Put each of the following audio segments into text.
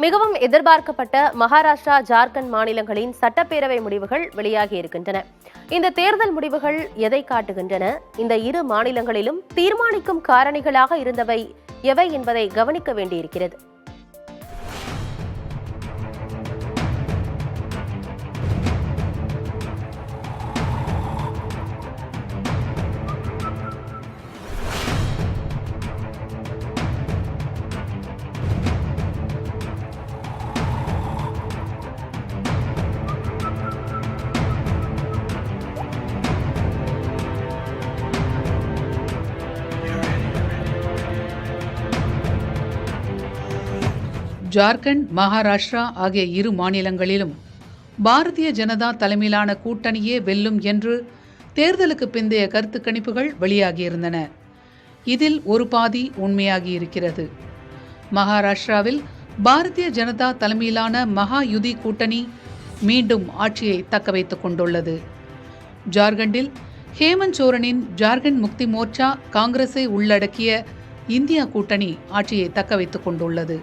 மிகவும் எதிர்பார்க்கப்பட்ட மகாராஷ்டிரா, ஜார்க்கண்ட் மாநிலங்களின் சட்டப்பேரவை முடிவுகள் வெளியாகி இருக்கின்றன. இந்த தேர்தல் முடிவுகள் எதை காட்டுகின்றன? இந்த இரு மாநிலங்களிலும் தீர்மானிக்கும் காரணிகளாக இருந்தவை எவை என்பதை கவனிக்க வேண்டியிருக்கிறது. ஜார்க்கண்ட், மகாராஷ்டிரா ஆகிய இரு மாநிலங்களிலும் பாரதிய ஜனதா தலைமையிலான கூட்டணியே வெல்லும் என்று தேர்தலுக்கு பிந்தைய கருத்து கணிப்புகள் வெளியாகியிருந்தன. இதில் ஒரு பாதி உண்மையாகியிருக்கிறது. மகாராஷ்டிராவில் பாரதிய ஜனதா தலைமையிலான மகா யுதி கூட்டணி மீண்டும் ஆட்சியை தக்கவைத்துக் கொண்டுள்ளது. ஜார்க்கண்டில் ஹேமந்த் சோரனின் ஜார்க்கண்ட் முக்தி மோர்ச்சா காங்கிரஸை உள்ளடக்கிய இந்தியா கூட்டணி ஆட்சியை தக்கவைத்துக் கொண்டுள்ளது.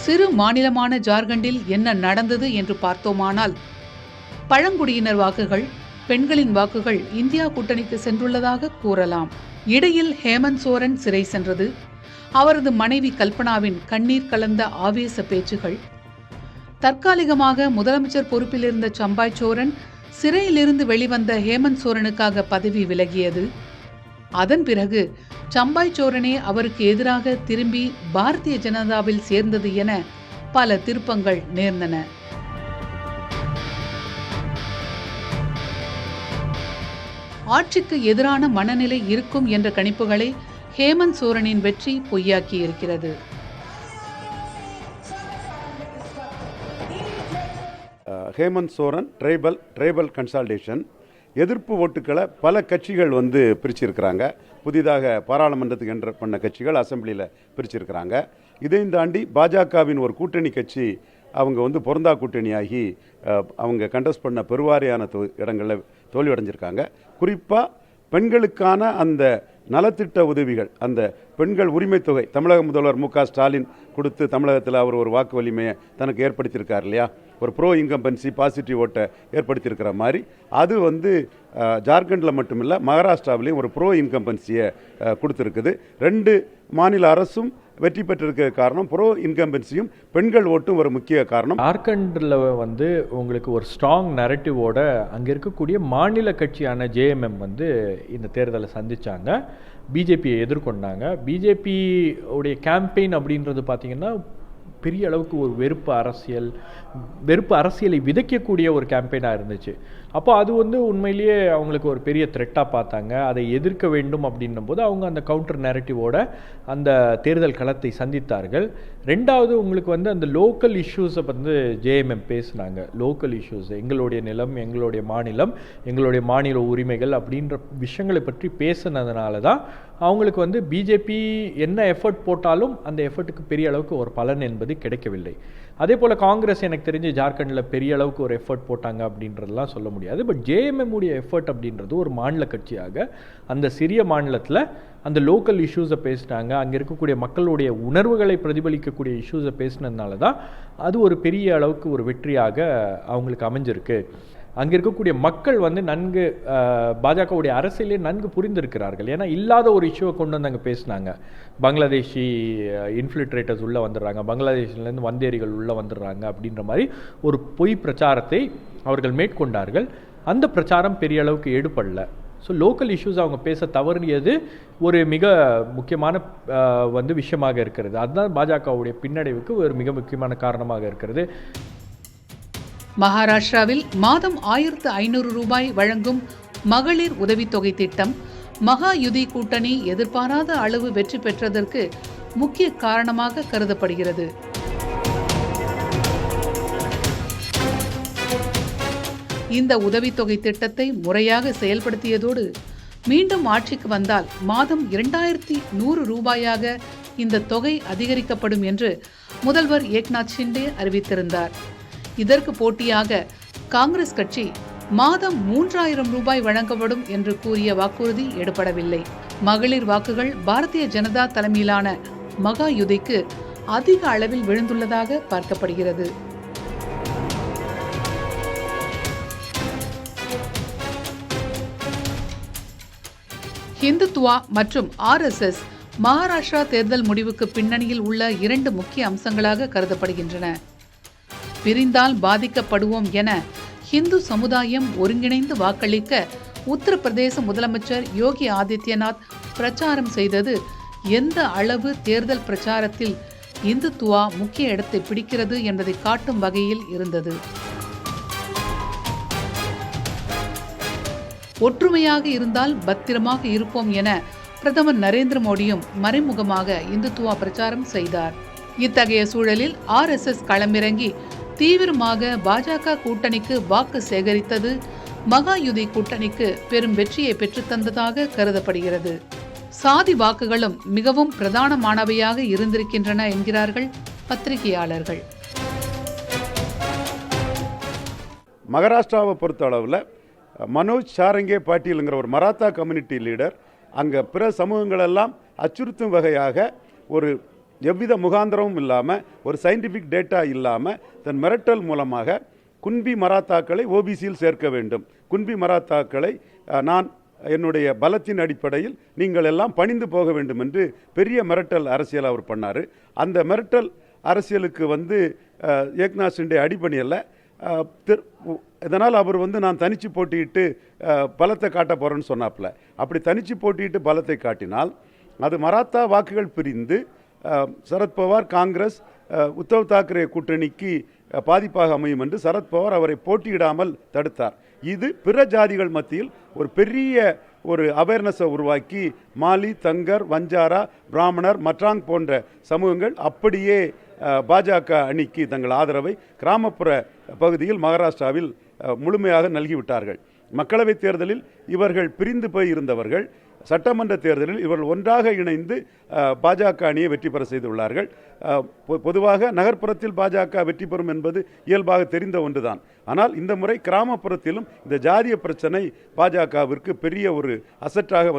சிறு மாநிலமான ஜார்க்கண்டில் என்ன நடந்தது என்று பார்த்தோமானால், பழங்குடியினர் வாக்குகள், பெண்களின் வாக்குகள் இந்தியா கூட்டணிக்கு சென்றுள்ளதாக கூறலாம். இடையில் ஹேமந்த் சோரன் சிறை சென்றது, அவரது மனைவி கல்பனாவின் கண்ணீர் கலந்த ஆவேச பேச்சுகள், தற்காலிகமாக முதலமைச்சர் பொறுப்பில் இருந்த சம்பாய் சோரன் சிறையிலிருந்து வெளிவந்த ஹேமந்த் சோரனுக்காக பதவி விலகியது, அதன் பிறகு சம்பாய் சோரனே அவருக்கு எதிராக திரும்பி பாரதிய ஜனதாவில் சேர்ந்தது என பல திருப்பங்கள் நேர்ந்தன. ஆட்சிக்கு எதிரான மனநிலை இருக்கும் என்ற கணிப்புகளை ஹேமந்த் சோரனின் வெற்றி பொய்யாக்கி இருக்கிறது. ஹேமந்த் சோரன் ட்ரைபல் கன்சால்டேஷன் எதிர்ப்பு ஓட்டுக்களை பல கட்சிகள் பிரிச்சிருக்கிறாங்க. புதிதாக பாராளுமன்றத்துக்கு என்ற பண்ண கட்சிகள் அசெம்பிளியில் பிரிச்சிருக்கிறாங்க. இதையும் தாண்டி பாஜகவின் ஒரு கூட்டணி கட்சி அவங்க பொருந்தா கூட்டணியாகி அவங்க கண்டஸ்ட் பண்ண பெருவாரியான இடங்களில் தோல்வியடைஞ்சிருக்காங்க. குறிப்பாக பெண்களுக்கான அந்த நலத்திட்ட உதவிகள், அந்த பெண்கள் உரிமை தொகை தமிழக முதல்வர் மு க ஸ்டாலின் கொடுத்து தமிழகத்தில் அவர் ஒரு வாக்கு வலிமையை தனக்கு ஏற்படுத்தியிருக்கார் இல்லையா, ஒரு ப்ரோ இன்கம்பன்சி பாசிட்டிவ் ஓட்டை ஏற்படுத்தியிருக்கிற மாதிரி அது ஜார்க்கண்டில் மட்டுமில்லை மகாராஷ்டிராவிலையும் ஒரு ப்ரோ இன்கம்பன்சியை கொடுத்துருக்குது. ரெண்டு மாநில அரசும் வெற்றி பெற்றிருக்க காரணம் ப்ரோ இன்கம்பன்சியும் பெண்கள் ஓட்டும் ஒரு முக்கிய காரணம். ஜார்க்கண்டில் உங்களுக்கு ஒரு ஸ்ட்ராங் நரேட்டிவோட அங்கே இருக்கக்கூடிய மாநில கட்சியான ஜேஎம்எம் இந்த தேர்தலை சந்தித்தாங்க, பிஜேபியை எதிர்கொண்டாங்க. பிஜேபி உடைய கேம்பெயின் அப்படின்றது பார்த்திங்கன்னா பெரிய அளவுக்கு ஒரு வெறுப்பு அரசியலை விதைக்கக்கூடிய ஒரு கேம்பெயினாக இருந்துச்சு. அப்போ அது உண்மையிலேயே அவங்களுக்கு ஒரு பெரிய த்ரெட்டாக பார்த்தாங்க. அதை எதிர்க்க வேண்டும் அப்படின்னும் போது அவங்க அந்த கவுண்டர் நேரட்டிவோட அந்த தேர்தல் களத்தை சந்தித்தார்கள். ரெண்டாவது உங்களுக்கு அந்த லோக்கல் இஷ்யூஸை ஜேஎம்எம் பேசினாங்க. லோக்கல் இஷ்யூஸ், எங்களுடைய நிலம், எங்களுடைய மாநிலம், எங்களுடைய மாநில உரிமைகள் அப்படின்ற விஷயங்களை பற்றி பேசினதுனால தான் அவங்களுக்கு பிஜேபி என்ன எஃபர்ட் போட்டாலும் அந்த எஃபர்ட்டுக்கு பெரிய அளவுக்கு ஒரு பலன் என்பது கிடைக்கவில்லை. அதே போல் காங்கிரஸ் எனக்கு தெரிஞ்சு ஜார்க்கண்டில் பெரிய அளவுக்கு ஒரு எஃபர்ட் போட்டாங்க அப்படின்றதெல்லாம் சொல்ல முடியாது. பட் ஜேஎம்எம் உடைய எஃபர்ட் அப்படின்றது ஒரு மாநில கட்சியாக அந்த சிறிய மாநிலத்தில் அந்த லோக்கல் இஷ்யூஸை பேசினாங்க. அங்கே இருக்கக்கூடிய மக்களுடைய உணர்வுகளை பிரதிபலிக்கக்கூடிய இஷ்யூஸை பேசினதுனால தான் அது ஒரு பெரிய அளவுக்கு ஒரு வெற்றியாக அவங்களுக்கு அமைஞ்சிருக்கு. அங்கே இருக்கக்கூடிய மக்கள் நன்கு பாஜகவுடைய அரசியலே நன்கு புரிந்திருக்கிறார்கள். ஏன்னா இல்லாத ஒரு இஷ்யூவை கொண்டு அங்கே பேசினாங்க. பங்களாதேஷி இன்ஃபில்ட்ரேட்டர்ஸ் உள்ளே வந்துடுறாங்க, பங்களாதேஷ்லேருந்து வந்தேரிகள் உள்ளே வந்துடுறாங்க அப்படின்ற மாதிரி ஒரு பொய் பிரச்சாரத்தை அவர்கள் மேற்கொண்டார்கள். அந்த பிரச்சாரம் பெரிய அளவுக்கு எடுபடல. ஸோ லோக்கல் இஷ்யூஸ் அவங்க பேச தவறியது ஒரு மிக முக்கியமான விஷயமாக இருக்கிறது. அதுதான் பாஜகவுடைய பின்னடைவுக்கு ஒரு மிக முக்கியமான காரணமாக இருக்கிறது. மகாராஷ்டிராவில் மாதம் 1500 ரூபாய் வழங்கும் மகளிர் உதவித்தொகை திட்டம் மகா யுதி கூட்டணி எதிர்பாராத அளவு வெற்றி பெற்றதற்கு முக்கிய காரணமாக கருதப்படுகிறது. இந்த உதவித்தொகை திட்டத்தை முறையாக செயல்படுத்தியதோடு மீண்டும் ஆட்சிக்கு வந்தால் மாதம் 2100 ரூபாயாக இந்த தொகை அதிகரிக்கப்படும் என்று முதல்வர் ஏக்நாத் ஷிண்டே அறிவித்திருந்தார். இதற்கு போட்டியாக காங்கிரஸ் கட்சி மாதம் 3000 ரூபாய் வழங்கப்படும் என்று கூறிய வாக்குறுதி எடுபடவில்லை. மகளிர் வாக்குகள் பாரதிய ஜனதா தலைமையிலான மகா யுதிக்கு அதிக அளவில் விழுந்துள்ளதாக பார்க்கப்படுகிறது. ஹிந்துத்துவா மற்றும் RSS மகாராஷ்டிரா தேர்தல் முடிவுக்கு பின்னணியில் உள்ள 2 முக்கிய அம்சங்களாக கருதப்படுகின்றன. பிரிந்தால் பாதிக்கப்படுவோம் என இந்து சமுதாயம் ஒருங்கிணைந்து வாக்களிக்க உத்தரப்பிரதேச முதலமைச்சர் யோகி ஆதித்யநாத் பிரச்சாரம் செய்தது எந்த அளவு தேர்தல் பிரச்சாரத்தில் இந்துத்துவா முக்கிய இடத்தை பிடிக்கிறது என்பதை காட்டும் வகையில் இருந்தது. ஒற்றுமையாக இருந்தால் பத்திரமாக இருப்போம் என பிரதமர் நரேந்திர மோடியும் மறைமுகமாக இந்துத்துவா பிரச்சாரம் செய்தார். இத்தகைய சூழலில் RSS களமிறங்கி தீவிரமாக பாஜக கூட்டணிக்கு வாக்கு சேகரித்தது மகா யுதி கூட்டணிக்கு பெரும் வெற்றியை பெற்றுத்தந்ததாக கருதப்படுகிறது. சாதி வாக்குகளும் மிகவும் பிரதானமானவையாக இருந்திருக்கின்றன என்கிறார்கள் பத்திரிகையாளர்கள். மகாராஷ்டிராவை பொறுத்த அளவில் மனோஜ் சாரங்கே பாட்டீலுங்கிற ஒரு மராத்தா கம்யூனிட்டி லீடர் அங்கே பிற சமூகங்களெல்லாம் அச்சுறுத்தும் வகையாக ஒரு எவ்வித முகாந்திரமும் இல்லாமல் ஒரு சயின்டிஃபிக் டேட்டா இல்லாமல் தன் மிரட்டல் மூலமாக குன்பி மராத்தாக்களை ஓபிசியில் சேர்க்க வேண்டும், குன்பி மராத்தாக்களை நான் என்னுடைய பலத்தின் அடிப்படையில் நீங்கள் எல்லாம் பணிந்து போக வேண்டும் என்று பெரிய மிரட்டல் அரசியல் அவர் பண்ணார். அந்த மிரட்டல் அரசியலுக்கு ஏக்நாத் ஷிண்டே அடிபணியல்ல. இதனால் அவர் நான் தனிச்சு போட்டியிட்டு பலத்தை காட்ட போகிறேன்னு சொன்னாப்புல. அப்படி தனிச்சு போட்டியிட்டு பலத்தை காட்டினால் அது மராத்தா வாக்குகள் பிரிந்து சரத்பவார் காங்கிரஸ் உத்தவ் தாக்கரே கூட்டணிக்கு பாதிப்பாக அமையும் என்று சரத்பவார் அவரை போட்டியிடாமல் தடுத்தார். இது பிற ஜாதிகள் மத்தியில் ஒரு பெரிய ஒரு அவேர்னஸை உருவாக்கி மாலி, தங்கர், வஞ்சாரா, பிராமணர், மட்ராங் போன்ற சமூகங்கள் அப்படியே பாஜக அணிக்கு தங்கள் ஆதரவை கிராமப்புற பகுதியில் மகாராஷ்டிராவில் முழுமையாக நல்கிவிட்டார்கள். மக்களவைத் தேர்தலில் இவர்கள் பிரிந்து போய் இருந்தவர்கள் சட்டமன்ற தேர்தலில் இவர்கள் ஒன்றாக இணைந்து பாஜக அணியை வெற்றி பெற செய்துள்ளார்கள். பொதுவாக நகர்ப்புறத்தில் பாஜக வெற்றி பெறும் என்பது இயல்பாக தெரிந்த ஒன்றுதான். ஆனால் இந்த முறை கிராமப்புறத்திலும் இந்த ஜாதிய பிரச்சனை பாஜகவிற்கு பெரிய ஒரு அசட்டாக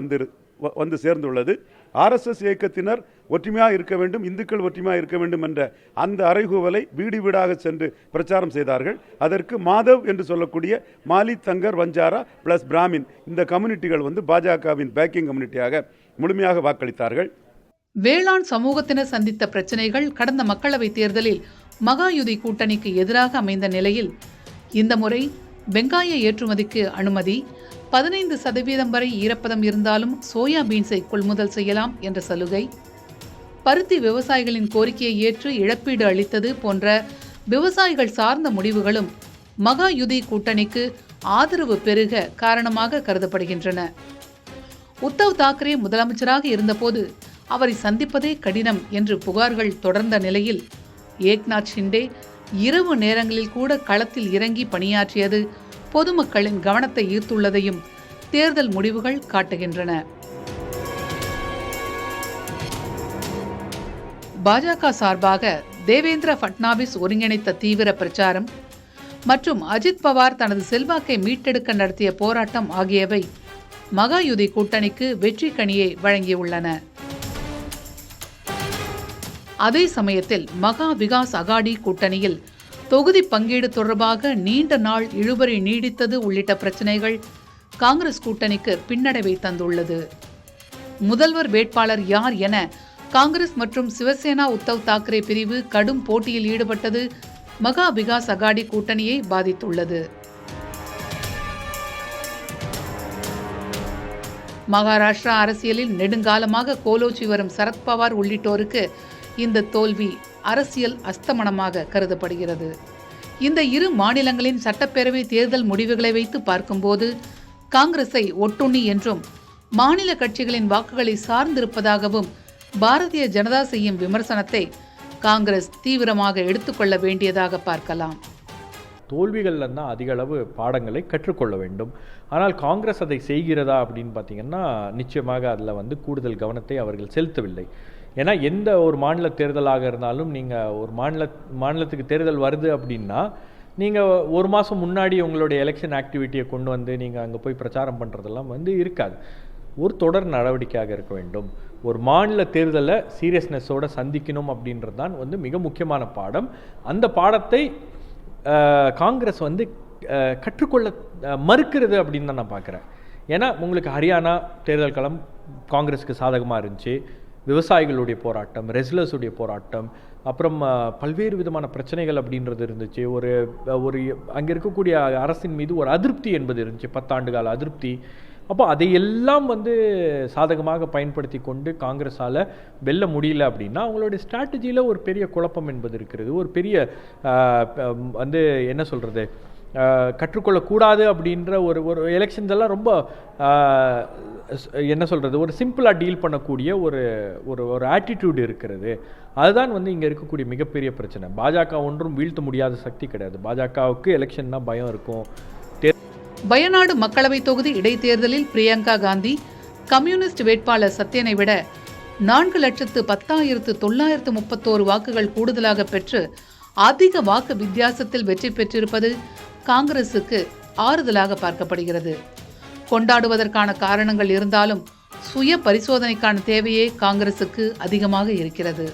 வந்து சேர்ந்துள்ளது. RSS இயக்கத்தினர் ஒற்றுமையாக இருக்க வேண்டும், இந்துக்கள் ஒற்றுமையாக இருக்க வேண்டும் என்ற அந்த அறைகூவலை வீடு வீடாக சென்று பிரச்சாரம் செய்தார்கள். அதற்கு மாதவ் என்று சொல்லக்கூடிய மாலி, தங்கர், வஞ்சாரா பிளஸ் பிராமின் இந்த கம்யூனிட்டிகள் பாஜகவின் பேக்கிங் கம்யூனிட்டியாக முழுமையாக வாக்களித்தார்கள். வேளாண் சமூகத்தினர் சந்தித்த பிரச்சனைகள் கடந்த மக்களவைத் தேர்தலில் மகாயுதி கூட்டணிக்கு எதிராக அமைந்த நிலையில் இந்த முறை வெங்காய ஏற்றுமதிக்கு அனுமதி, 15% வரை ஈரப்பதம் இருந்தாலும் சோயா பீன்ஸை கொள்முதல் செய்யலாம் என்ற சலுகை, பருத்தி விவசாயிகளின் கோரிக்கையை ஏற்று இழப்பீடு அளித்தது போன்ற விவசாயிகள் சார்ந்த முடிவுகளும் மகாயுதி கூட்டணிக்கு ஆதரவு பெருக காரணமாக கருதப்படுகின்றன. உத்தவ் தாக்கரே முதலமைச்சராக இருந்தபோது அவரை சந்திப்பதே கடினம் என்று புகார்கள் தொடர்ந்த நிலையில் ஏக்நாத் ஷிண்டே இரவு நேரங்களில் கூட களத்தில் இறங்கி பணியாற்றியது பொதுமக்களின் கவனத்தை ஈர்த்துள்ளதையும் தேர்தல் முடிவுகள் காட்டுகின்றன. பாஜக சார்பாக தேவேந்திர ஃபட்னாவிஸ் ஒருங்கிணைத்த தீவிர பிரச்சாரம் மற்றும் அஜித் பவார் தனது செல்வாக்கை மீட்டெடுக்க நடத்திய போராட்டம் ஆகியவை மகாயுதி கூட்டணிக்கு வெற்றி கனியை வழங்கியுள்ளன. அதே சமயத்தில் மகா விகாஸ் அகாடி கூட்டணியில் தொகுதி பங்கீடு தொடர்பாக நீண்ட நாள் இழுபறி நீடித்தது உள்ளிட்ட பிரச்சனைகள் காங்கிரஸ் கூட்டணிக்கு பின்னடைவை தந்துள்ளது. முதல்வர் வேட்பாளர் யார் என காங்கிரஸ் மற்றும் சிவசேனா உத்தவ் தாக்கரே பிரிவு கடும் போட்டியில் ஈடுபட்டது மகா விகாஸ் அகாடி கூட்டணியை பாதித்துள்ளது. மகாராஷ்டிரா அரசியலில் நெடுங்காலமாக கோலோச்சி வரும் சரத்பவார் உள்ளிட்டோருக்கு இந்த தோல்வி அரசியல் அஸ்தமனமாக கருதப்படுகிறது. இந்த இரு மாநிலங்களின் சட்டப்பேரவை தேர்தல் முடிவுகளை வைத்து பார்க்கும்போது காங்கிரஸை ஒட்டுண்ணி என்றும் மாநில கட்சிகளின் வாக்குகளை சார்ந்திருப்பதாகவும் பாரதிய ஜனதா செய்யும் விமர்சனத்தை காங்கிரஸ் தீவிரமாக எடுத்துக்கொள்ள வேண்டியதாக பார்க்கலாம். தோல்விகளில் தான் அதிக அளவு பாடங்களை கற்றுக்கொள்ள வேண்டும். ஆனால் காங்கிரஸ் அதை செய்கிறதா அப்படின்னு பார்த்தீங்கன்னா நிச்சயமாக அதில் வந்து கூடுதல் கவனத்தை அவர்கள் செலுத்தவில்லை. ஏன்னா எந்த ஒரு மாநில தேர்தலாக இருந்தாலும் நீங்கள் ஒரு மாநிலத்துக்கு தேர்தல் வருது அப்படின்னா நீங்கள் ஒரு மாதம் முன்னாடி உங்களுடைய எலெக்ஷன் ஆக்டிவிட்டியை கொண்டு வந்து நீங்கள் அங்கே போய் பிரச்சாரம் பண்ணுறதெல்லாம் வந்து இருக்காது. ஒரு தொடர் நடவடிக்கையாக இருக்க வேண்டும். ஒரு மாநில தேர்தலை சீரியஸ்னஸோடு சந்திக்கணும் அப்படின்றது தான் வந்து மிக முக்கியமான பாடம். அந்த பாடத்தை காங்கிரஸ் வந்து கற்றுக்கொள்ள மறுக்கிறது அப்படின்னு தான் நான் பார்க்குறேன். ஏன்னா உங்களுக்கு ஹரியானா தேர்தல் களம் காங்கிரஸுக்கு சாதகமாக இருந்துச்சு. விவசாயிகளுடைய போராட்டம், ரெஸ்லர்ஸுடைய போராட்டம், அப்புறம் பல்வேறு விதமான பிரச்சனைகள் அப்படின்றது இருந்துச்சு. ஒரு அங்கே இருக்கக்கூடிய அரசின் மீது ஒரு அதிருப்தி என்பது இருந்துச்சு, 10 ஆண்டு கால அதிருப்தி. அப்போ அதையெல்லாம் வந்து சாதகமாக பயன்படுத்தி கொண்டு காங்கிரஸால் வெல்ல முடியல அப்படின்னா அவங்களுடைய ஸ்ட்ராட்டஜியில் ஒரு பெரிய குழப்பம் என்பது இருக்கிறது. ஒரு பெரிய வந்து என்ன சொல்கிறது, கற்றுக்கொள்ளக்கூடாது அப்படின்ற ஒரு எலெக்ஷன்ஸ் எல்லாம் ரொம்ப என்ன சொல்கிறது, ஒரு சிம்பிளாக டீல் பண்ணக்கூடிய ஒரு ஆட்டிடியூட் இருக்கிறது. அதுதான் வந்து இங்கே இருக்கக்கூடிய மிகப்பெரிய பிரச்சனை. பாஜக ஒன்றும் வீழ்த்த முடியாத சக்தி கிடையாது. பாஜகவுக்கு எலெக்ஷன்னா பயம் இருக்கும். வயநாடு மக்களவை தொகுதி இடைத்தேர்தலில் பிரியங்கா காந்தி கம்யூனிஸ்ட் வேட்பாளர் சத்யனை விட 4,10,931 வாக்குகள் கூடுதலாக பெற்று அதிக வாக்கு வித்தியாசத்தில் வெற்றி பெற்றிருப்பது காங்கிரசுக்கு ஆறுதலாக பார்க்கப்படுகிறது. கொண்டாடுவதற்கான காரணங்கள் இருந்தாலும் சுய பரிசோதனைக்கான தேவையே காங்கிரசுக்கு அதிகமாக இருக்கிறது.